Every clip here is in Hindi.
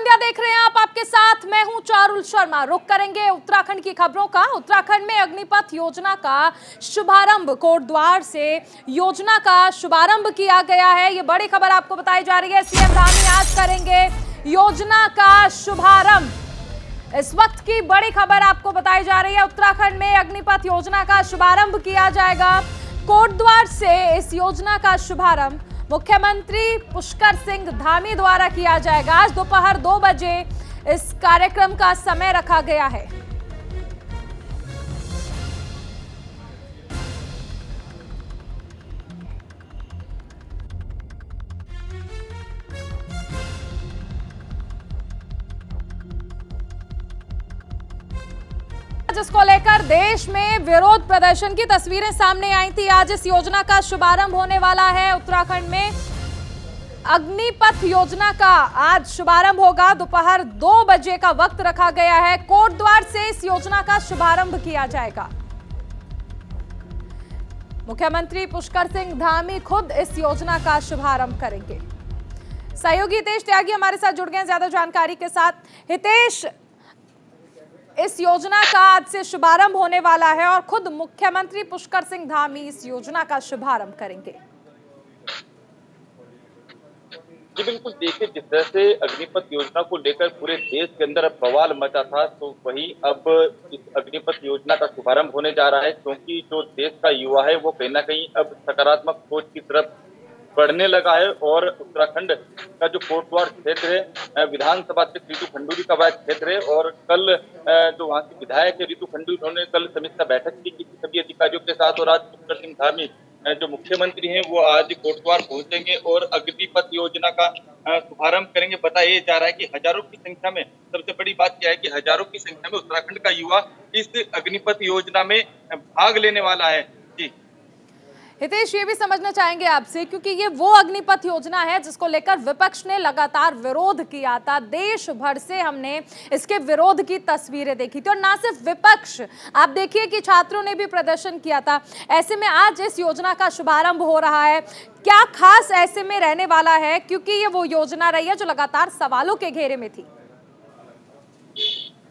इंडिया देख रहे हैं आप, आपके साथ मैं हूं चारुल शर्मा। रुक करेंगे उत्तराखंड की खबरों का। उत्तराखंड में अग्निपथ योजना का शुभारंभ, कोटद्वार से योजना का शुभारंभ किया गया है। ये बड़ी खबर आपको बताई जा रही है। सीएम धामी आज करेंगे योजना का शुभारंभ। इस वक्त की बड़ी खबर आपको बताई जा रही है। उत्तराखंड में अग्निपथ योजना का शुभारंभ किया जाएगा। कोटद्वार से इस योजना का शुभारंभ मुख्यमंत्री पुष्कर सिंह धामी द्वारा किया जाएगा। आज दोपहर 2 बजे इस कार्यक्रम का समय रखा गया है। जिसको लेकर देश में विरोध प्रदर्शन की तस्वीरें सामने आई थी। आज इस योजना का शुभारंभ होने वाला है। उत्तराखंड में अग्निपथ योजना का आज शुभारंभ होगा। दोपहर 2 बजे का वक्त रखा गया है। कोटद्वार से इस योजना का शुभारंभ किया जाएगा। मुख्यमंत्री पुष्कर सिंह धामी खुद इस योजना का शुभारंभ करेंगे। सहयोगी हितेश त्यागी हमारे साथ जुड़ गए ज्यादा जानकारी के साथ। हितेश, इस योजना का आज से शुभारंभ होने वाला है और खुद मुख्यमंत्री पुष्कर सिंह धामी इस योजना का शुभारंभ करेंगे। जी बिल्कुल, देखिए जिस तरह से अग्निपथ योजना को लेकर पूरे देश के अंदर अब बवाल मचा था, तो वही अब इस अग्निपथ योजना का शुभारंभ होने जा रहा है। क्योंकि जो देश का युवा है वो कहीं ना कहीं अब सकारात्मक सोच की तरफ बढ़ने लगा है। और उत्तराखंड का जो कोटद्वार क्षेत्र है, विधानसभा से रितु खंडूरी का वह क्षेत्र है। और कल जो वहाँ की विधायक है रितु खंडूरी, उन्होंने कल समीक्षा बैठक भी की सभी अधिकारियों के साथ। और आज पुष्कर सिंह धामी जो मुख्यमंत्री हैं वो आज कोटद्वार पहुंचेंगे और अग्निपथ योजना का शुभारंभ करेंगे। बताया जा रहा है कि हजारों की संख्या में, सबसे बड़ी बात क्या है कि हजारों की संख्या में उत्तराखंड का युवा इस अग्निपथ योजना में भाग लेने वाला है। जी हितेश, ये भी समझना चाहेंगे आपसे, क्योंकि ये वो अग्निपथ योजना है जिसको लेकर विपक्ष ने लगातार विरोध किया था। देश भर से हमने इसके विरोध की तस्वीरें देखी थी। और ना सिर्फ विपक्ष, आप देखिए कि छात्रों ने भी प्रदर्शन किया था। ऐसे में आज इस योजना का शुभारंभ हो रहा है। क्या खास ऐसे में रहने वाला है, क्योंकि ये वो योजना रही है जो लगातार सवालों के घेरे में थी।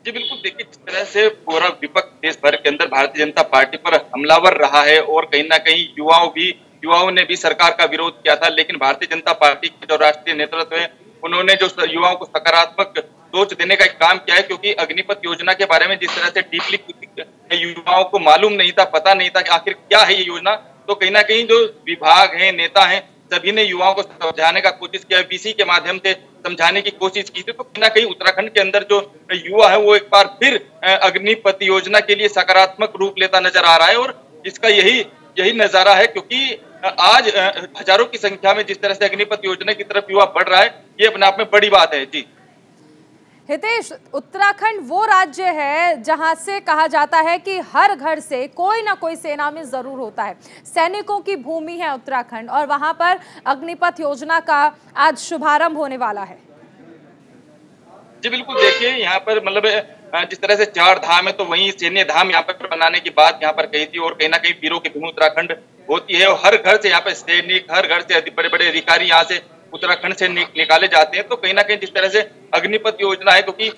जी बिल्कुल, देखिए जिस तरह से पूरा विपक्ष देश भर के अंदर भारतीय जनता पार्टी पर हमलावर रहा है और कहीं ना कहीं युवाओं ने भी सरकार का विरोध किया था। लेकिन भारतीय जनता पार्टी के जो राष्ट्रीय नेतृत्व है, उन्होंने जो युवाओं को सकारात्मक सोच देने का एक काम किया है। क्योंकि अग्निपथ योजना के बारे में जिस तरह से डीपली युवाओं को मालूम नहीं था, पता नहीं था कि आखिर क्या है ये योजना, तो कहीं ना कहीं जो विभाग है, नेता है, सभी ने युवाओं को समझाने का कोशिश किया, बीसी के माध्यम से समझाने की कोशिश की थी। तो कहीं ना कहीं उत्तराखंड के अंदर जो युवा है वो एक बार फिर अग्निपथ योजना के लिए सकारात्मक रूप लेता नजर आ रहा है। और इसका यही नजारा है, क्योंकि आज हजारों की संख्या में जिस तरह से अग्निपथ योजना की तरफ युवा बढ़ रहा है, ये अपने आप में बड़ी बात है। जी हितेश, उत्तराखंड वो राज्य है जहां से कहा जाता है कि हर घर से कोई ना कोई सेना में जरूर होता है। सैनिकों की भूमि है उत्तराखंड, और वहां पर अग्निपथ योजना का आज शुभारंभ होने वाला है। जी बिल्कुल, देखिए यहाँ पर मतलब जिस तरह से 4 धाम है, तो वहीं सैन्य धाम यहाँ पर बनाने की बात यहाँ पर कही थी। और कहीं ना कहीं वीरों की भूमि उत्तराखंड होती है। और हर घर से यहाँ पर सैनिक, हर घर से बड़े बड़े अधिकारी यहाँ से उत्तराखंड से निकाले जाते हैं। तो कहीं ना कहीं जिस तरह से अग्निपथ योजना है, क्योंकि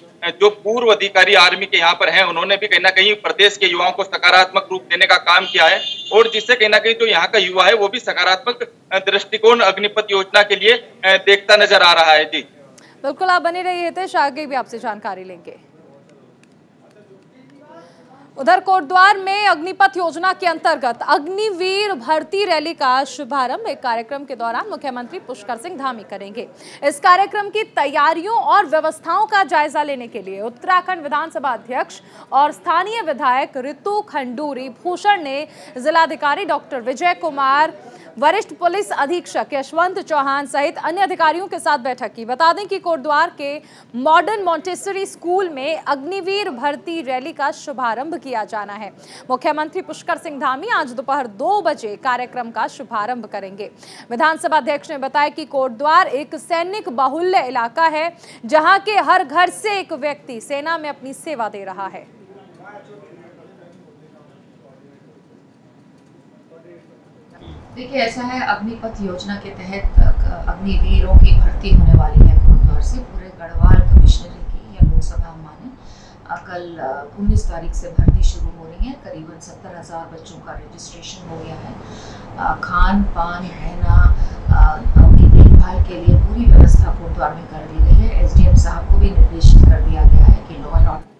जो पूर्व अधिकारी आर्मी के यहाँ पर हैं, उन्होंने भी कहीं ना कहीं प्रदेश के युवाओं को सकारात्मक रूप देने का काम किया है। और जिससे कहीं ना कहीं जो यहाँ का युवा है वो भी सकारात्मक दृष्टिकोण अग्निपथ योजना के लिए देखता नजर आ रहा है। जी बिल्कुल, आप बने रहिए हितेश, आगे भी आपसे जानकारी लेंगे। उधर कोटद्वार में अग्निपथ योजना के अंतर्गत अग्निवीर भर्ती रैली का शुभारंभ एक कार्यक्रम के दौरान मुख्यमंत्री पुष्कर सिंह धामी करेंगे। इस कार्यक्रम की तैयारियों और व्यवस्थाओं का जायजा लेने के लिए उत्तराखंड विधानसभा अध्यक्ष और स्थानीय विधायक रितु खंडूरी भूषण ने जिलाधिकारी डॉक्टर विजय कुमार, वरिष्ठ पुलिस अधीक्षक यशवंत चौहान सहित अन्य अधिकारियों के साथ बैठक की। बता दें कि कोटद्वार के मॉडर्न मॉन्टेसरी स्कूल में अग्निवीर भर्ती रैली का शुभारंभ किया जाना है। मुख्यमंत्री पुष्कर सिंह धामी आज दोपहर 2 बजे कार्यक्रम का शुभारंभ करेंगे। विधानसभा अध्यक्ष ने बताया कि कोटद्वार एक सैनिक बाहुल्य इलाका है, जहां के हर घर से एक व्यक्ति सेना में अपनी सेवा दे रहा है। देखिए, ऐसा है, अग्निपथ योजना के तहत अग्निवीरों की भर्ती होने वाली है कोटद्वार से। पूरे गढ़वाल लोकसभा हम माने। कल 19 तारीख से भर्ती शुरू हो रही है। करीबन 70,000 बच्चों का रजिस्ट्रेशन हो गया है। खान पान रहना उनकी देखभाल के लिए पूरी व्यवस्था कोटद्वार में कर दी गई है। एसडीएम साहब को भी निर्देशित कर दिया गया है कि लॉ एंड ऑर्डर।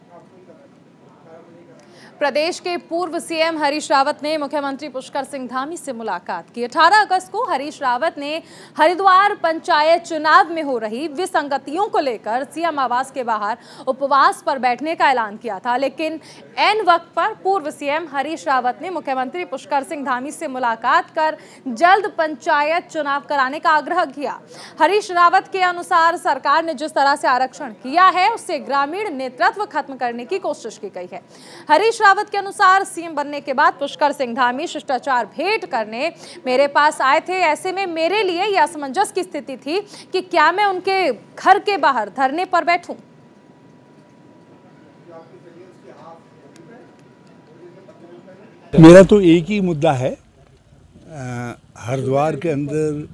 प्रदेश के पूर्व सीएम हरीश रावत ने मुख्यमंत्री पुष्कर सिंह धामी से मुलाकात की। 18 अगस्त को हरीश रावत ने हरिद्वार पंचायत चुनाव में हो रही विसंगतियों को लेकर सीएम आवास के बाहर उपवास पर बैठने का ऐलान किया था, लेकिन ऐन वक्त पर पूर्व सीएम हरीश रावत ने मुख्यमंत्री पुष्कर सिंह धामी से मुलाकात कर जल्द पंचायत चुनाव कराने का आग्रह किया। हरीश रावत के अनुसार सरकार ने जिस तरह से आरक्षण किया है उससे ग्रामीण नेतृत्व खत्म करने की कोशिश की गई है। हरीश रावत के अनुसार सीएम बनने के बाद पुष्कर सिंह धामी शिष्टाचार भेंट करने मेरे पास आए थे। ऐसे में मेरे लिए यह असमंजस की स्थिति थी कि क्या मैं उनके घर के बाहर धरने पर बैठूं। मेरा तो एक ही मुद्दा है, हरिद्वार के अंदर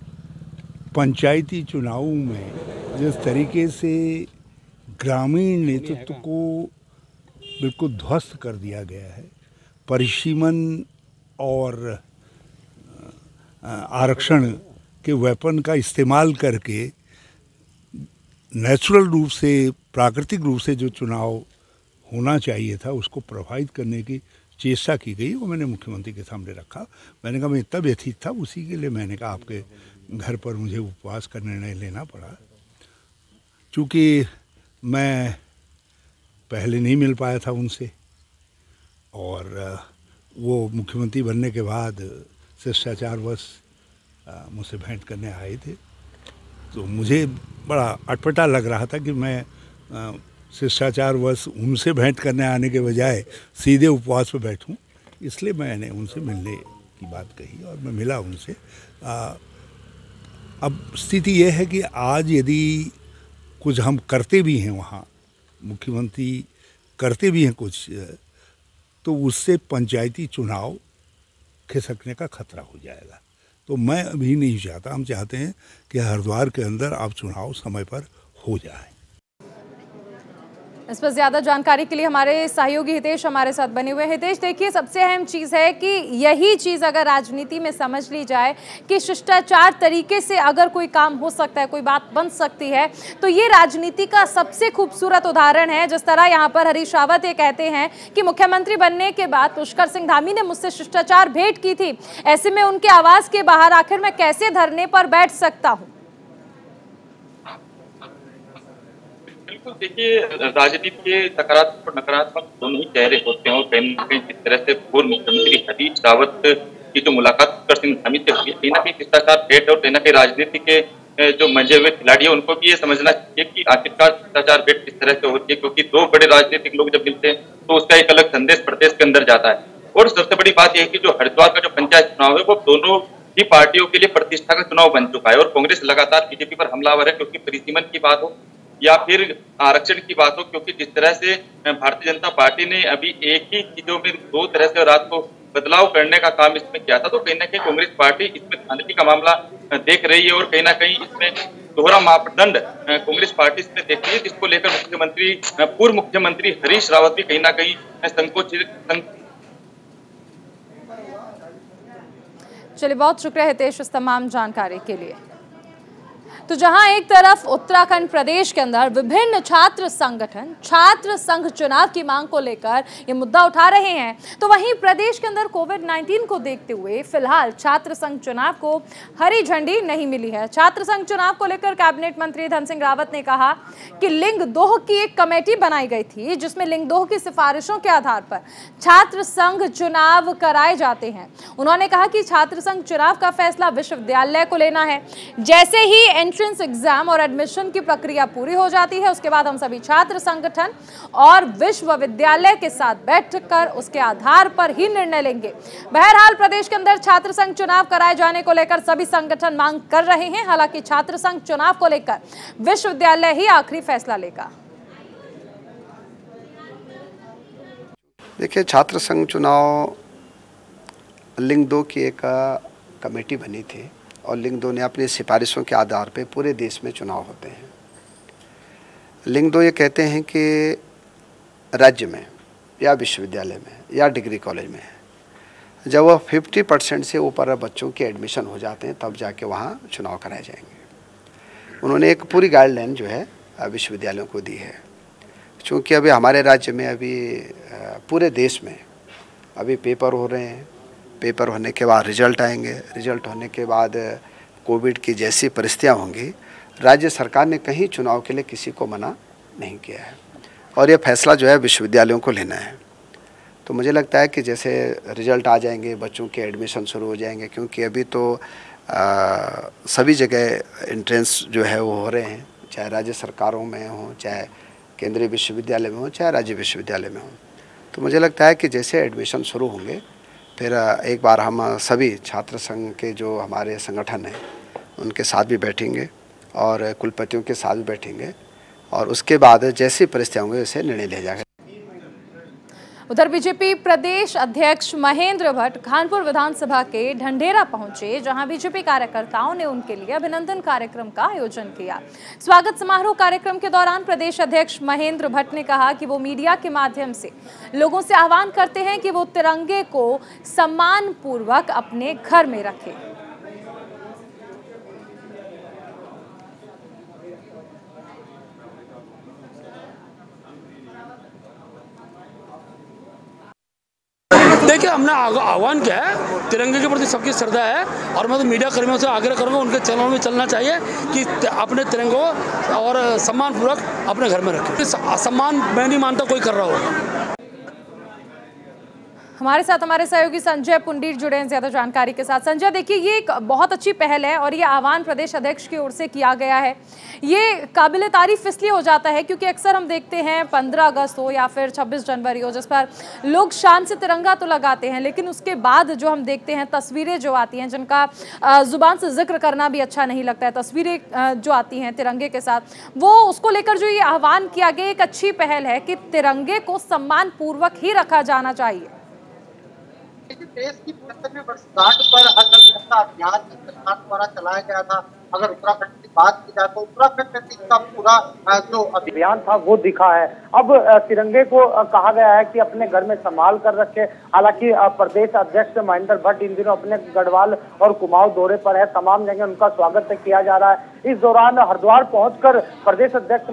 पंचायती चुनावों में जिस तरीके से ग्रामीण नेतृत्व को बिल्कुल ध्वस्त कर दिया गया है, परिसीमन और आरक्षण के वेपन का इस्तेमाल करके नेचुरल रूप से, प्राकृतिक रूप से जो चुनाव होना चाहिए था उसको प्रभावित करने की चेष्टा की गई। वो मैंने मुख्यमंत्री के सामने रखा। मैंने कहा मैं इतना व्यथित था, उसी के लिए मैंने कहा आपके घर पर मुझे उपवास का निर्णय लेना पड़ा। चूँकि मैं पहले नहीं मिल पाया था उनसे और वो मुख्यमंत्री बनने के बाद शिष्टाचारवश मुझसे भेंट करने आए थे, तो मुझे बड़ा अटपटा लग रहा था कि मैं शिष्टाचारवश उनसे भेंट करने आने के बजाय सीधे उपवास पर बैठूं। इसलिए मैंने उनसे मिलने की बात कही और मैं मिला उनसे। अब स्थिति ये है कि आज यदि कुछ हम करते भी हैं, वहाँ मुख्यमंत्री करते भी हैं कुछ, तो उससे पंचायती चुनाव खिसकने का खतरा हो जाएगा। तो मैं अभी नहीं चाहता, हम चाहते हैं कि हरिद्वार के अंदर अब चुनाव समय पर हो जाए। इस पर ज्यादा जानकारी के लिए हमारे सहयोगी हितेश हमारे साथ बने हुए। हितेश, देखिए सबसे अहम चीज है कि यही चीज अगर राजनीति में समझ ली जाए कि शिष्टाचार तरीके से अगर कोई काम हो सकता है, कोई बात बन सकती है, तो ये राजनीति का सबसे खूबसूरत उदाहरण है। जिस तरह यहाँ पर हरीश रावत ये कहते हैं कि मुख्यमंत्री बनने के बाद पुष्कर सिंह धामी ने मुझसे शिष्टाचार भेंट की थी, ऐसे में उनके आवास के बाहर आखिर मैं कैसे धरने पर बैठ सकता हूँ। देखिए, राजनीति के सकारात्मक और नकारात्मक दोनों ही चेहरे होते हैं और कहीं ना कहीं जिस तरह से पूर्व मुख्यमंत्री हरीश रावत की जो मुलाकात पुष्कर सिंह धामी से हुई, कहीं ना कहीं शिष्टाचार भेंट और कहीं ना कहीं राजनीति के जो मंजे हुए खिलाड़ी है उनको भी ये समझना चाहिए कि आखिरकार शिष्टाचार भेंट किस तरह से होती है, क्योंकि दो बड़े राजनीतिक लोग जब मिलते हैं तो उसका एक अलग संदेश प्रदेश के अंदर जाता है। और सबसे बड़ी बात यह है कि जो हरिद्वार का जो पंचायत चुनाव है वो दोनों ही पार्टियों के लिए प्रतिष्ठा का चुनाव बन चुका है और कांग्रेस लगातार बीजेपी पर हमलावर है, क्योंकि परिसीमन की बात हो या फिर आरक्षण की बात हो, क्योंकि जिस तरह से भारतीय जनता पार्टी ने अभी एक ही चीजों में दो तरह से रात को बदलाव करने का काम इसमें किया था, तो कहीं ना कहीं कांग्रेस पार्टी इसमें धांधली का मामला देख रही है और कहीं ना कहीं इसमें दोहरा मापदंड कांग्रेस पार्टी इसमें देख रही है, जिसको लेकर पूर्व मुख्यमंत्री हरीश रावत भी कहीं ना कहीं संकोचित। चलिए, बहुत शुक्रिया हितेश इस तमाम जानकारी के लिए। तो जहां एक तरफ उत्तराखंड प्रदेश के अंदर विभिन्न छात्र संगठन छात्र संघ चुनाव की मांग को लेकर ये मुद्दा उठा रहे हैं, तो वहीं प्रदेश के अंदर कोविड-19 को देखते हुए फिलहाल छात्र संघ चुनाव को हरी झंडी नहीं मिली है। छात्र संघ चुनाव को लेकर कैबिनेट मंत्री धन सिंह रावत ने कहा कि लिंग 2 की एक कमेटी बनाई गई थी, जिसमें लिंग 2 की सिफारिशों के आधार पर छात्र संघ चुनाव कराए जाते हैं। उन्होंने कहा कि छात्र संघ चुनाव का फैसला विश्वविद्यालय को लेना है। जैसे ही एंट्रेंस एग्जाम और एडमिशन की प्रक्रिया पूरी हो जाती है, उसके बाद हम सभी छात्र संगठन और विश्वविद्यालय के साथ बैठकर उसके आधार पर ही निर्णय लेंगे। बहरहाल प्रदेश के अंदर छात्र संघ चुनाव कराए जाने को लेकर सभी संगठन मांग कर रहे हैं। हालांकि छात्र संघ चुनाव को लेकर विश्वविद्यालय ही आखिरी फैसला लेगा। देखिए, छात्र संघ चुनाव लिंग 2 की एक कमेटी बनी थी और लिंग 2 ने अपनी सिफारिशों के आधार पर पूरे देश में चुनाव होते हैं। लिंग 2 ये कहते हैं कि राज्य में या विश्वविद्यालय में या डिग्री कॉलेज में जब वह 50% से ऊपर बच्चों के एडमिशन हो जाते हैं तब जाके वहाँ चुनाव कराए जाएंगे। उन्होंने एक पूरी गाइडलाइन जो है विश्वविद्यालयों को दी है। चूँकि अभी हमारे राज्य में अभी पूरे देश में अभी पेपर हो रहे हैं, पेपर होने के बाद रिजल्ट आएंगे, रिजल्ट होने के बाद कोविड की जैसी परिस्थितियाँ होंगी, राज्य सरकार ने कहीं चुनाव के लिए किसी को मना नहीं किया है और ये फैसला जो है विश्वविद्यालयों को लेना है। तो मुझे लगता है कि जैसे रिजल्ट आ जाएंगे, बच्चों के एडमिशन शुरू हो जाएंगे, क्योंकि अभी तो सभी जगह एंट्रेंस जो है वो हो रहे हैं, चाहे राज्य सरकारों में हो, चाहे केंद्रीय विश्वविद्यालय में हो, चाहे राज्य विश्वविद्यालय में हो। तो मुझे लगता है कि जैसे एडमिशन शुरू होंगे फिर एक बार हम सभी छात्र संघ के जो हमारे संगठन हैं उनके साथ भी बैठेंगे और कुलपतियों के साथ भी बैठेंगे और उसके बाद जैसी परिस्थितियाँ होंगी वैसे निर्णय लिया जाएगा। उधर बीजेपी प्रदेश अध्यक्ष महेंद्र भट्ट कानपुर विधानसभा के ढंढेरा पहुंचे, जहां बीजेपी कार्यकर्ताओं ने उनके लिए अभिनंदन कार्यक्रम का आयोजन किया। स्वागत समारोह कार्यक्रम के दौरान प्रदेश अध्यक्ष महेंद्र भट्ट ने कहा कि वो मीडिया के माध्यम से लोगों से आह्वान करते हैं कि वो तिरंगे को सम्मान पूर्वक अपने घर में रखें। देखिए, हमने आह्वान किया है, तिरंगे के प्रति सबकी श्रद्धा है और मैं तो मीडिया कर्मियों से आग्रह करूंगा उनके चैनलों में चलना चाहिए कि अपने तिरंगों और सम्मानपूर्वक अपने घर में रखें। सम्मान मैं नहीं मानता कोई कर रहा हो। हमारे साथ हमारे सहयोगी संजय पुंडीर जुड़े हैं ज्यादा जानकारी के साथ। संजय, देखिए, ये एक बहुत अच्छी पहल है और ये आह्वान प्रदेश अध्यक्ष की ओर से किया गया है। ये काबिले तारीफ इसलिए हो जाता है क्योंकि अक्सर हम देखते हैं 15 अगस्त हो या फिर 26 जनवरी हो, जिस पर लोग शान से तिरंगा तो लगाते हैं, लेकिन उसके बाद जो हम देखते हैं तस्वीरें जो आती हैं जिनका जुबान से जिक्र करना भी अच्छा नहीं लगता है, तस्वीरें जो आती हैं तिरंगे के साथ, वो उसको लेकर जो ये आह्वान किया गया एक अच्छी पहल है कि तिरंगे को सम्मान पूर्वक ही रखा जाना चाहिए। देश की 75वीं वर्षगांठ पर हर घर तिरंगा अभियान सरकार द्वारा चलाया गया था। अगर उत्तराखंड की बात की जाए तो उत्तराखंड में इसका पूरा जो अभियान था वो दिखा है। अब तिरंगे को कहा गया है कि अपने घर में संभाल कर रखे। हालांकि प्रदेश अध्यक्ष महेंद्र भट्ट इन दिनों अपने गढ़वाल और कुमाऊं दौरे पर है, तमाम जगह उनका स्वागत किया जा रहा है। इस दौरान हरिद्वार पहुंचकर प्रदेश अध्यक्ष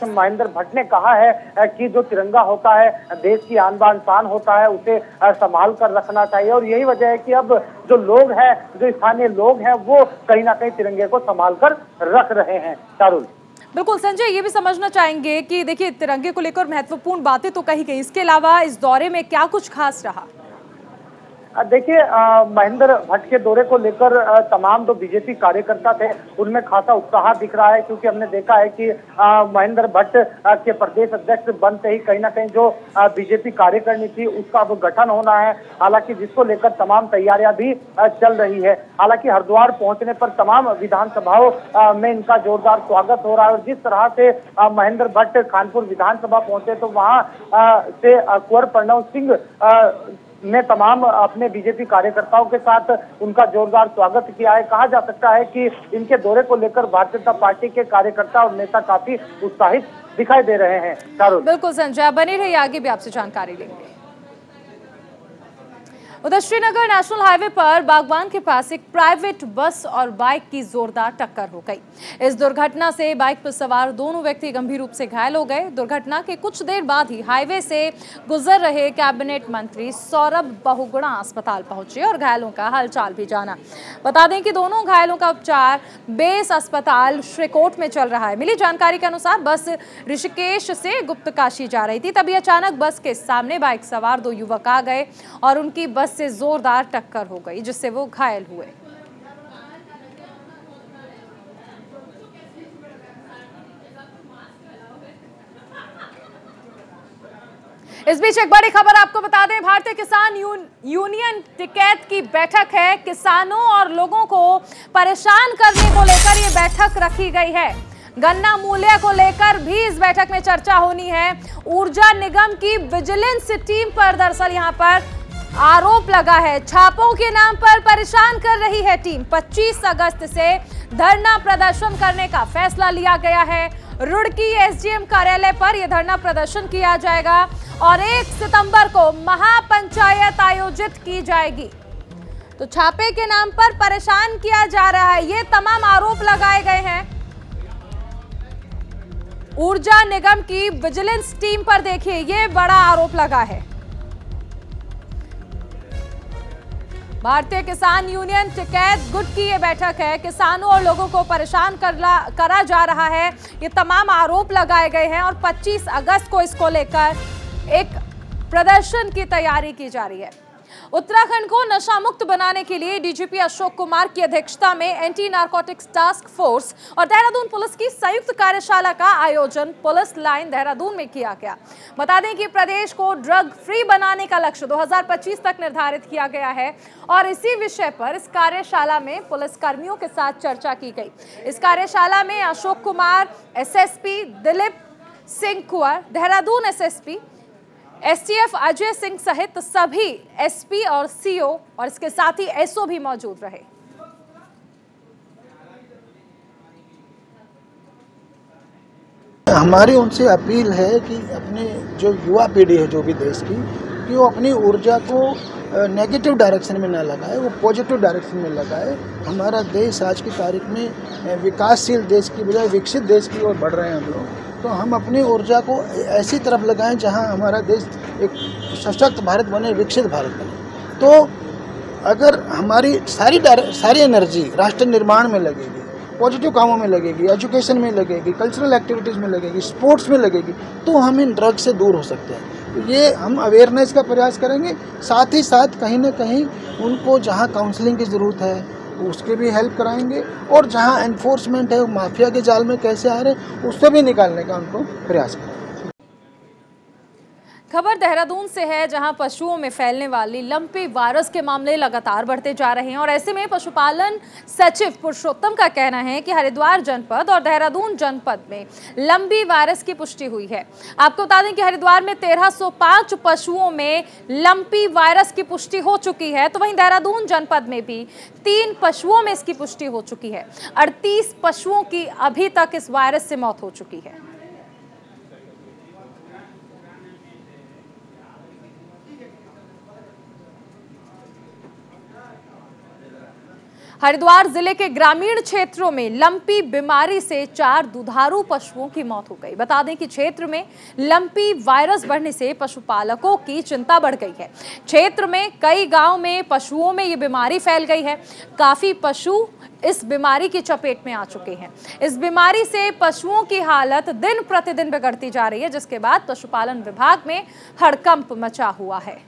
महेंद्र भट्ट ने कहा है कि जो तिरंगा होता है देश की आन बान शान होता है, उसे संभाल कर रखना चाहिए और यही वजह है कि अब जो लोग हैं, जो स्थानीय लोग हैं, वो कहीं ना कहीं तिरंगे को संभाल कर रख रहे हैं। चारुल, बिल्कुल संजय, ये भी समझना चाहेंगे कि देखिए तिरंगे को लेकर महत्वपूर्ण बातें तो कही गई, इसके अलावा इस दौरे में क्या कुछ खास रहा? देखिए, महेंद्र भट्ट के दौरे को लेकर तमाम जो बीजेपी कार्यकर्ता थे उनमें खासा उत्साह दिख रहा है, क्योंकि हमने देखा है कि महेंद्र भट्ट के प्रदेश अध्यक्ष बनते ही कहीं ना कहीं जो बीजेपी कार्यकारिणी थी उसका अब गठन होना है। हालांकि जिसको लेकर तमाम तैयारियां भी चल रही है। हालांकि हरिद्वार पहुंचने पर तमाम विधानसभाओं में इनका जोरदार स्वागत हो रहा है और जिस तरह से महेंद्र भट्ट कानपुर विधानसभा पहुंचे तो वहां से कुंवर प्रणव सिंह ने तमाम अपने बीजेपी कार्यकर्ताओं के साथ उनका जोरदार स्वागत किया है। कहा जा सकता है कि इनके दौरे को लेकर भारतीय जनता पार्टी के कार्यकर्ता और नेता काफी उत्साहित दिखाई दे रहे हैं। चारुल, बिल्कुल संजय, बने रहिए, आगे भी आपसे जानकारी लेंगे। उधर श्रीनगर नेशनल हाईवे पर बागवान के पास एक प्राइवेट बस और बाइक की जोरदार टक्कर हो गई। इस दुर्घटना से बाइक पर सवार दोनों व्यक्ति गंभीर रूप से घायल हो गए। दुर्घटना के कुछ देर बाद ही हाईवे से गुजर रहे कैबिनेट मंत्री सौरभ बहुगुणा अस्पताल पहुंचे और घायलों का हालचाल भी जाना। बता दें कि दोनों घायलों का उपचार बेस अस्पताल श्रीकोट में चल रहा है। मिली जानकारी के अनुसार बस ऋषिकेश से गुप्तकाशी जा रही थी, तभी अचानक बस के सामने बाइक सवार दो युवक आ गए और उनकी बस से जोरदार टक्कर हो गई, जिससे वो घायल हुए। इस बीच एक बड़ी खबर आपको बता दें, भारतीय किसान यूनियन टिकैत की बैठक है। किसानों और लोगों को परेशान करने को लेकर ये बैठक रखी गई है। गन्ना मूल्य को लेकर भी इस बैठक में चर्चा होनी है। ऊर्जा निगम की विजिलेंस टीम पर दरअसल यहां पर आरोप लगा है, छापों के नाम पर परेशान कर रही है टीम। 25 अगस्त से धरना प्रदर्शन करने का फैसला लिया गया है रुड़की एसडीएम कार्यालय पर यह धरना प्रदर्शन किया जाएगा और 1 सितंबर को महापंचायत आयोजित की जाएगी। तो छापे के नाम पर परेशान किया जा रहा है, ये तमाम आरोप लगाए गए हैं। ऊर्जा निगम की विजिलेंस टीम पर देखिए, ये बड़ा आरोप लगा है। भारतीय किसान यूनियन टिकैत गुट की ये बैठक है। किसानों और लोगों को परेशान करा जा रहा है, ये तमाम आरोप लगाए गए हैं और 25 अगस्त को इसको लेकर एक प्रदर्शन की तैयारी की जा रही है। उत्तराखंड को नशा मुक्त बनाने के लिए डीजीपी अशोक कुमार की अध्यक्षता में एंटी नारकोटिक्स टास्क फोर्स और देहरादून पुलिस की संयुक्त कार्यशाला का आयोजन पुलिस लाइन देहरादून में किया गया। बता दें कि प्रदेश को ड्रग फ्री बनाने का लक्ष्य 2025 तक निर्धारित किया गया है और इसी विषय पर इस कार्यशाला में पुलिस कर्मियों के साथ चर्चा की गई। इस कार्यशाला में अशोक कुमार, एसएसपी दिलीप सिंह कुंवर, देहरादून एसएसपी एसटीएफ अजय सिंह सहित सभी एसपी और सीओ और इसके साथ ही एसओ भी मौजूद रहे। हमारी उनसे अपील है कि अपने जो युवा पीढ़ी है जो भी देश की, कि वो अपनी ऊर्जा को नेगेटिव डायरेक्शन में ना लगाए, वो पॉजिटिव डायरेक्शन में लगाए। हमारा देश आज की तारीख में विकासशील देश की बजाय विकसित देश की ओर बढ़ रहे हैं हम लोग। तो हम अपनी ऊर्जा को ऐसी तरफ लगाएं जहां हमारा देश एक सशक्त भारत बने, विकसित भारत बने। तो अगर हमारी सारी एनर्जी राष्ट्र निर्माण में लगेगी, पॉजिटिव कामों में लगेगी, एजुकेशन में लगेगी, कल्चरल एक्टिविटीज़ में लगेगी, स्पोर्ट्स में लगेगी, तो हम इन ड्रग से दूर हो सकते हैं। तो ये हम अवेयरनेस का प्रयास करेंगे, साथ ही साथ कहीं ना कहीं उनको जहाँ काउंसलिंग की ज़रूरत है उसके भी हेल्प कराएंगे और जहां एनफोर्समेंट है माफिया के जाल में कैसे आ रहे उससे भी निकालने का उनको प्रयास करेंगे। खबर देहरादून से है, जहां पशुओं में फैलने वाली लंपी वायरस के मामले लगातार बढ़ते जा रहे हैं और ऐसे में पशुपालन सचिव पुरुषोत्तम का कहना है कि हरिद्वार जनपद और देहरादून जनपद में लंपी वायरस की पुष्टि हुई है। आपको बता दें कि हरिद्वार में 1305 पशुओं में लंपी वायरस की पुष्टि हो चुकी है, तो वहीं देहरादून जनपद में भी 3 पशुओं में इसकी पुष्टि हो चुकी है। 38 पशुओं की अभी तक इस वायरस से मौत हो चुकी है। हरिद्वार जिले के ग्रामीण क्षेत्रों में लंपी बीमारी से 4 दुधारू पशुओं की मौत हो गई। बता दें कि क्षेत्र में लंपी वायरस बढ़ने से पशुपालकों की चिंता बढ़ गई है। क्षेत्र में कई गांव में पशुओं में ये बीमारी फैल गई है। काफी पशु इस बीमारी की चपेट में आ चुके हैं। इस बीमारी से पशुओं की हालत दिन प्रतिदिन बिगड़ती जा रही है, जिसके बाद पशुपालन विभाग में हड़कंप मचा हुआ है।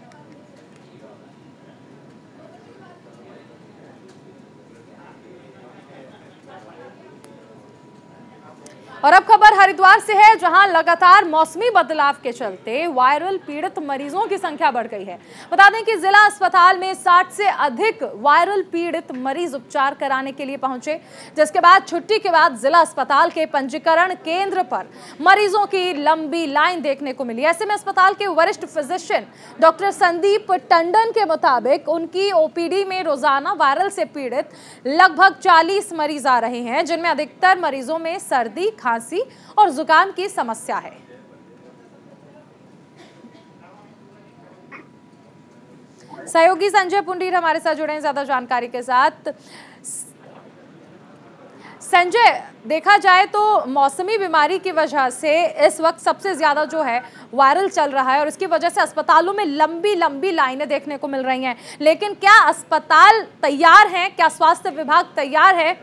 और अब खबर हरिद्वार से है, जहां लगातार मौसमी बदलाव के चलते वायरल पीड़ित मरीजों की संख्या बढ़ गई है। बता दें कि जिला अस्पताल में 60 से अधिक वायरल पीड़ित मरीज उपचार कराने के लिए पहुंचे, जिसके बाद छुट्टी के बाद जिला अस्पताल के पंजीकरण केंद्र पर मरीजों की लंबी लाइन देखने को मिली। ऐसे में अस्पताल के वरिष्ठ फिजिशियन डॉक्टर संदीप टंडन के मुताबिक उनकी ओपीडी में रोजाना वायरल से पीड़ित लगभग 40 मरीज आ रहे हैं, जिनमें अधिकतर मरीजों में सर्दी, खांसी और जुकाम की समस्या है। सहयोगी संजय पुंडीर हमारे साथ जुड़े हैं ज्यादा जानकारी के साथ। संजय, देखा जाए तो मौसमी बीमारी की वजह से इस वक्त सबसे ज्यादा जो है वायरल चल रहा है और इसकी वजह से अस्पतालों में लंबी लंबी लाइनें देखने को मिल रही हैं, लेकिन क्या अस्पताल तैयार हैं? क्या स्वास्थ्य विभाग तैयार है?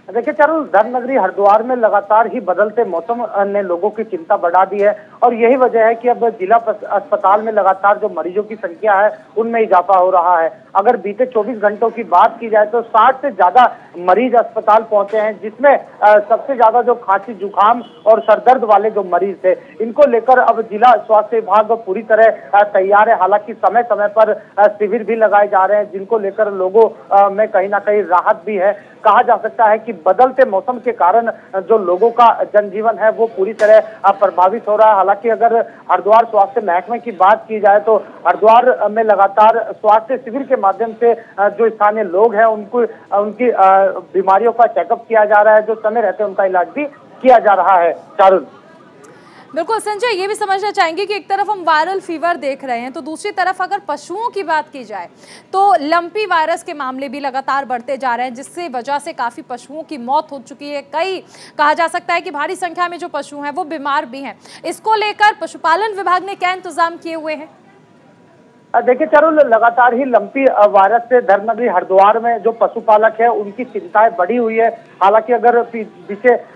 देखिए चारुल, धर्मनगरी हरिद्वार में लगातार ही बदलते मौसम ने लोगों की चिंता बढ़ा दी है और यही वजह है कि अब जिला अस्पताल में लगातार जो मरीजों की संख्या है उनमें इजाफा हो रहा है। अगर बीते 24 घंटों की बात की जाए तो 60 से ज्यादा मरीज अस्पताल पहुंचे हैं, जिसमें सबसे ज्यादा जो खांसी, जुकाम और सरदर्द वाले जो मरीज थे, इनको लेकर अब जिला स्वास्थ्य विभाग पूरी तरह तैयार है। हालांकि समय समय पर शिविर भी लगाए जा रहे हैं, जिनको लेकर लोगों में कहीं ना कहीं राहत भी है। कहा जा सकता है कि बदलते मौसम के कारण जो लोगों का जनजीवन है वो पूरी तरह प्रभावित हो रहा है। हालांकि अगर हरिद्वार स्वास्थ्य महकमे की बात की जाए तो हरिद्वार में लगातार स्वास्थ्य शिविर के माध्यम से जो स्थानीय लोग हैं उनकी बीमारियों का चेकअप किया जा रहा है, जो समय रहते उनका इलाज भी किया जा रहा है। चारुल, बिल्कुल संजय, ये भी समझना चाहेंगे कि एक तरफ हम वायरल फीवर देख रहे हैं तो दूसरी तरफ अगर पशुओं की बात की जाए तो लंपी वायरस के मामले भी लगातार बढ़ते जा रहे हैं, जिससे वजह से काफ़ी पशुओं की मौत हो चुकी है। कई कहा जा सकता है कि भारी संख्या में जो पशु हैं वो बीमार भी हैं। इसको लेकर पशुपालन विभाग ने क्या इंतजाम किए हुए हैं? देखिए चारुल, लगातार ही लंपी वायरस से धर्मनगरी हरिद्वार में जो पशुपालक है उनकी चिंताएं बढ़ी हुई है। हालांकि अगर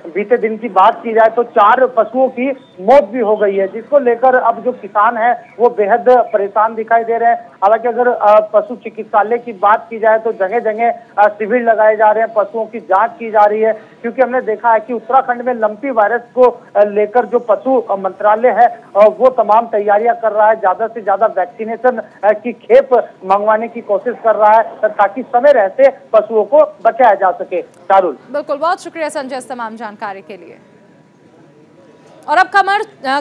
बीते दिन की बात की जाए तो 4 पशुओं की मौत भी हो गई है, जिसको लेकर अब जो किसान है वो बेहद परेशान दिखाई दे रहे हैं। हालांकि अगर पशु चिकित्सालय की बात की जाए तो जगह जगह शिविर लगाए जा रहे हैं, पशुओं की जाँच की जा रही है, क्योंकि हमने देखा है कि उत्तराखंड में लंपी वायरस को लेकर जो पशु मंत्रालय है वो तमाम तैयारियां कर रहा है, ज्यादा से ज्यादा वैक्सीनेशन की खेप मंगवाने की कोशिश कर रहा है ताकि समय रहते पशुओं को बचाया जा सके। चारुल, बिल्कुल, बहुत शुक्रिया संजय इस तमाम जानकारी के लिए। और अब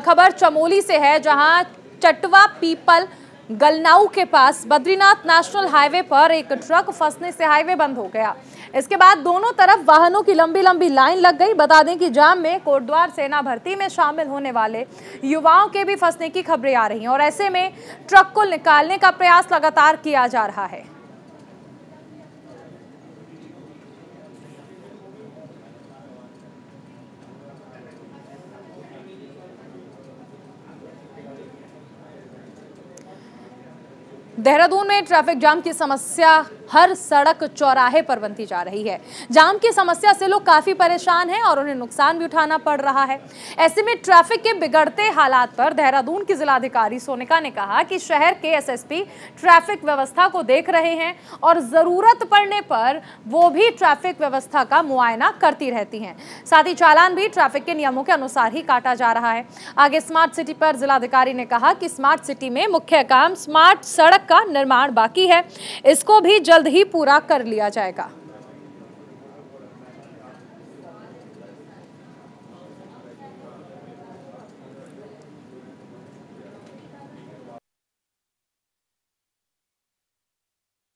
खबर चमोली से है, जहां चटवा पीपल गलनाऊ के पास बद्रीनाथ नेशनल हाईवे पर एक ट्रक फंसने से हाईवे बंद हो गया। इसके बाद दोनों तरफ वाहनों की लंबी लंबी लाइन लग गई। बता दें कि जाम में कोटद्वार सेना भर्ती में शामिल होने वाले युवाओं के भी फंसने की खबरें आ रही हैं और ऐसे में ट्रक को निकालने का प्रयास लगातार किया जा रहा है। देहरादून में ट्रैफिक जाम की समस्या हर सड़क चौराहे पर बनती जा रही है। जाम की समस्या से लोग काफी परेशान हैं और उन्हें नुकसान भी उठाना पड़ रहा है। ऐसे में ट्रैफिक के बिगड़ते हालात पर देहरादून की जिलाधिकारी सोनिका ने कहा कि शहर के एसएसपी ट्रैफिक व्यवस्था को देख रहे हैं और जरूरत पड़ने पर वो भी ट्रैफिक व्यवस्था का मुआयना करती रहती हैं। साथ ही चालान भी ट्रैफिक के नियमों के अनुसार ही काटा जा रहा है। आगे स्मार्ट सिटी पर जिलाधिकारी ने कहा कि स्मार्ट सिटी में मुख्य काम स्मार्ट सड़क का निर्माण बाकी है, इसको भी जल्द ही पूरा कर लिया जाएगा।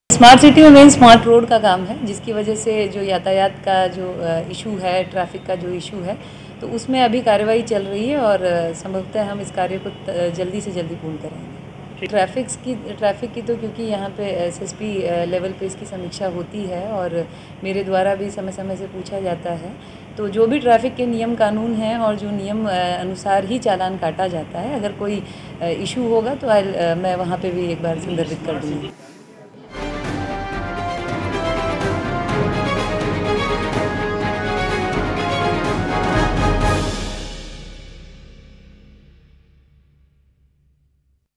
स्मार्ट सिटी में मेन स्मार्ट रोड का काम है, जिसकी वजह से जो यातायात का जो इशू है, ट्रैफिक का जो इशू है, तो उसमें अभी कार्रवाई चल रही है और संभवतः हम इस कार्य को जल्दी से जल्दी पूर्ण करेंगे। ट्रैफिक की तो क्योंकि यहाँ पे एसएसपी लेवल पे इसकी समीक्षा होती है और मेरे द्वारा भी समय समय से पूछा जाता है, तो जो भी ट्रैफिक के नियम कानून हैं और जो नियम अनुसार ही चालान काटा जाता है। अगर कोई इशू होगा तो मैं वहाँ पे भी एक बार संदर्भित कर दूँगी।